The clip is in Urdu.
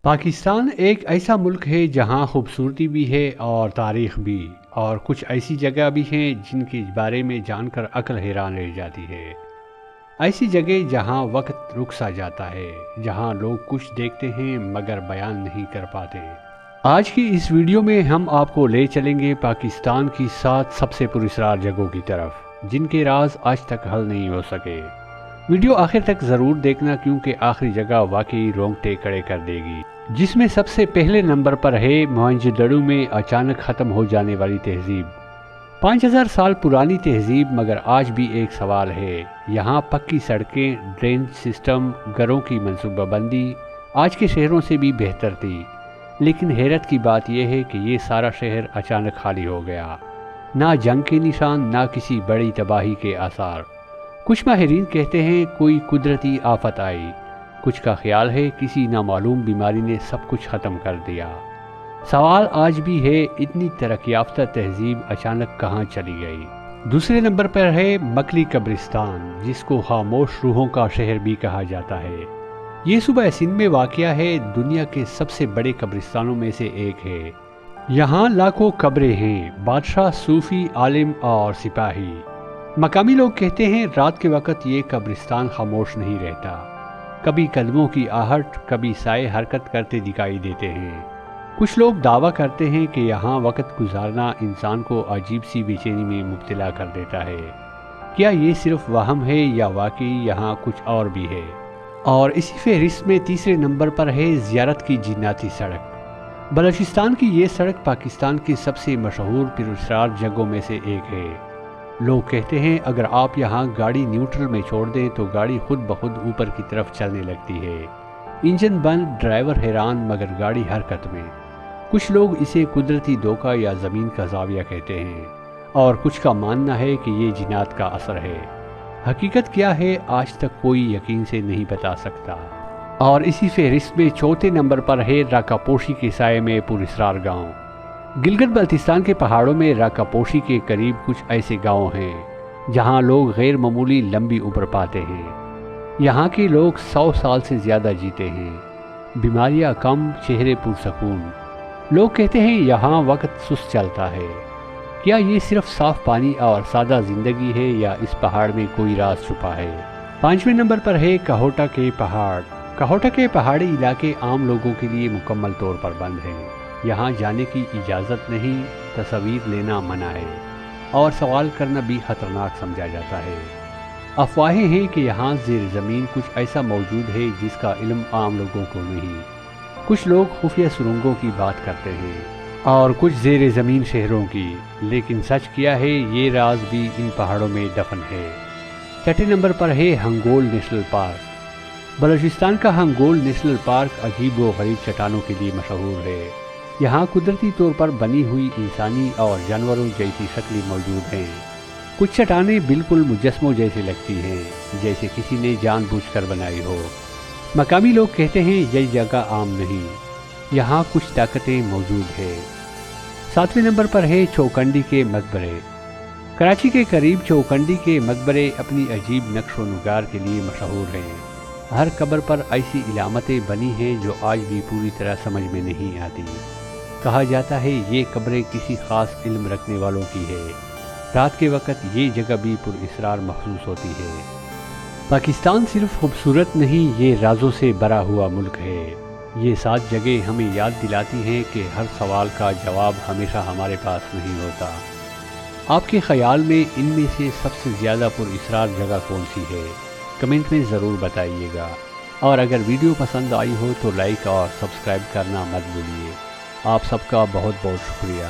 پاکستان ایک ایسا ملک ہے جہاں خوبصورتی بھی ہے اور تاریخ بھی، اور کچھ ایسی جگہ بھی ہیں جن کے بارے میں جان کر عقل حیران رہ جاتی ہے۔ ایسی جگہ جہاں وقت رک سا جاتا ہے، جہاں لوگ کچھ دیکھتے ہیں مگر بیان نہیں کر پاتے۔ آج کی اس ویڈیو میں ہم آپ کو لے چلیں گے پاکستان کی 7 سب سے پراسرار جگہوں کی طرف، جن کے راز آج تک حل نہیں ہو سکے۔ ویڈیو آخر تک ضرور دیکھنا کیونکہ آخری جگہ واقعی رونگٹے کھڑے کر دے گی، جس میں سب سے پہلے نمبر پر ہے موہنجو-دڑو میں اچانک ختم ہو جانے والی تہذیب۔ 5000 سال پرانی تہذیب، مگر آج بھی ایک سوال ہے۔ یہاں پکی سڑکیں، ڈرین سسٹم، گھروں کی منصوبہ بندی آج کے شہروں سے بھی بہتر تھی، لیکن حیرت کی بات یہ ہے کہ یہ سارا شہر اچانک خالی ہو گیا، نہ جنگ کے نشان، نہ کسی بڑی تباہی کے آثار۔ کچھ ماہرین کہتے ہیں کوئی قدرتی آفت آئی، کچھ کا خیال ہے کسی نامعلوم بیماری نے سب کچھ ختم کر دیا۔ سوال آج بھی ہے، اتنی ترقی یافتہ تہذیب اچانک کہاں چلی گئی؟ دوسرے نمبر پر ہے مکلی قبرستان، جس کو خاموش روحوں کا شہر بھی کہا جاتا ہے۔ یہ صوبہ سندھ میں واقع ہے، دنیا کے سب سے بڑے قبرستانوں میں سے ایک ہے۔ یہاں لاکھوں قبریں ہیں، بادشاہ، صوفی، عالم اور سپاہی۔ مقامی لوگ کہتے ہیں رات کے وقت یہ قبرستان خاموش نہیں رہتا، کبھی قدموں کی آہٹ، کبھی سائے حرکت کرتے دکھائی دیتے ہیں۔ کچھ لوگ دعویٰ کرتے ہیں کہ یہاں وقت گزارنا انسان کو عجیب سی بے چینی میں مبتلا کر دیتا ہے۔ کیا یہ صرف وہم ہے یا واقعی یہاں کچھ اور بھی ہے؟ اور اسی فہرست میں تیسرے نمبر پر ہے زیارت کی جناتی سڑک۔ بلوچستان کی یہ سڑک پاکستان کی سب سے مشہور پراسرار جگہوں میں سے ایک ہے۔ لوگ کہتے ہیں اگر آپ یہاں گاڑی نیوٹرل میں چھوڑ دیں تو گاڑی خود بخود اوپر کی طرف چلنے لگتی ہے۔ انجن بند، ڈرائیور حیران، مگر گاڑی حرکت میں۔ کچھ لوگ اسے قدرتی دھوکہ یا زمین کا زاویہ کہتے ہیں، اور کچھ کا ماننا ہے کہ یہ جنات کا اثر ہے۔ حقیقت کیا ہے آج تک کوئی یقین سے نہیں بتا سکتا۔ اور اسی فہرست میں چوتھے نمبر پر ہے راکا پوشی کے سائے میں پراسرار گاؤں۔ گلگت بلتستان کے پہاڑوں میں راکا پوشی کے قریب کچھ ایسے گاؤں ہیں جہاں لوگ غیر معمولی لمبی عمر پاتے ہیں۔ یہاں کے لوگ 100 سال سے زیادہ جیتے ہیں، بیماریاں کم، چہرے پرسکون۔ لوگ کہتے ہیں یہاں وقت سست چلتا ہے۔ کیا یہ صرف صاف پانی اور سادہ زندگی ہے یا اس پہاڑ میں کوئی راز چھپا ہے؟ 5ویں نمبر پر ہے کہوٹہ کے پہاڑ۔ کہوٹہ کے پہاڑی علاقے عام لوگوں کے لیے مکمل طور پر بند ہیں۔ یہاں جانے کی اجازت نہیں، تصاویر لینا منع ہے، اور سوال کرنا بھی خطرناک سمجھا جاتا ہے۔ افواہیں ہیں کہ یہاں زیر زمین کچھ ایسا موجود ہے جس کا علم عام لوگوں کو نہیں۔ کچھ لوگ خفیہ سرنگوں کی بات کرتے ہیں اور کچھ زیر زمین شہروں کی، لیکن سچ کیا ہے یہ راز بھی ان پہاڑوں میں دفن ہے۔ 6 نمبر پر ہے ہنگول نیشنل پارک۔ بلوچستان کا ہنگول نیشنل پارک عجیب و غریب چٹانوں کے لیے مشہور ہے۔ یہاں قدرتی طور پر بنی ہوئی انسانی اور جانوروں جیسی شکلیں موجود ہیں۔ کچھ چٹانیں بالکل مجسموں جیسے لگتی ہیں، جیسے کسی نے جان بوجھ کر بنائی ہو۔ مقامی لوگ کہتے ہیں یہ جگہ عام نہیں، یہاں کچھ طاقتیں موجود ہیں۔ 7ویں نمبر پر ہے چوکنڈی کے مقبرے۔ کراچی کے قریب چوکنڈی کے مقبرے اپنی عجیب نقش و نگار کے لیے مشہور ہیں۔ ہر قبر پر ایسی علامتیں بنی ہیں جو آج بھی پوری طرح سمجھ میں نہیں آتی۔ کہا جاتا ہے یہ قبریں کسی خاص علم رکھنے والوں کی ہے۔ رات کے وقت یہ جگہ بھی پراسرار محسوس ہوتی ہے۔ پاکستان صرف خوبصورت نہیں، یہ رازوں سے بھرا ہوا ملک ہے۔ یہ 7 جگہیں ہمیں یاد دلاتی ہیں کہ ہر سوال کا جواب ہمیشہ ہمارے پاس نہیں ہوتا۔ آپ کے خیال میں ان میں سے سب سے زیادہ پراسرار جگہ کون سی ہے؟ کمنٹ میں ضرور بتائیے گا، اور اگر ویڈیو پسند آئی ہو تو لائک اور سبسکرائب کرنا مت بھولیے۔ آپ سب کا بہت بہت شکریہ۔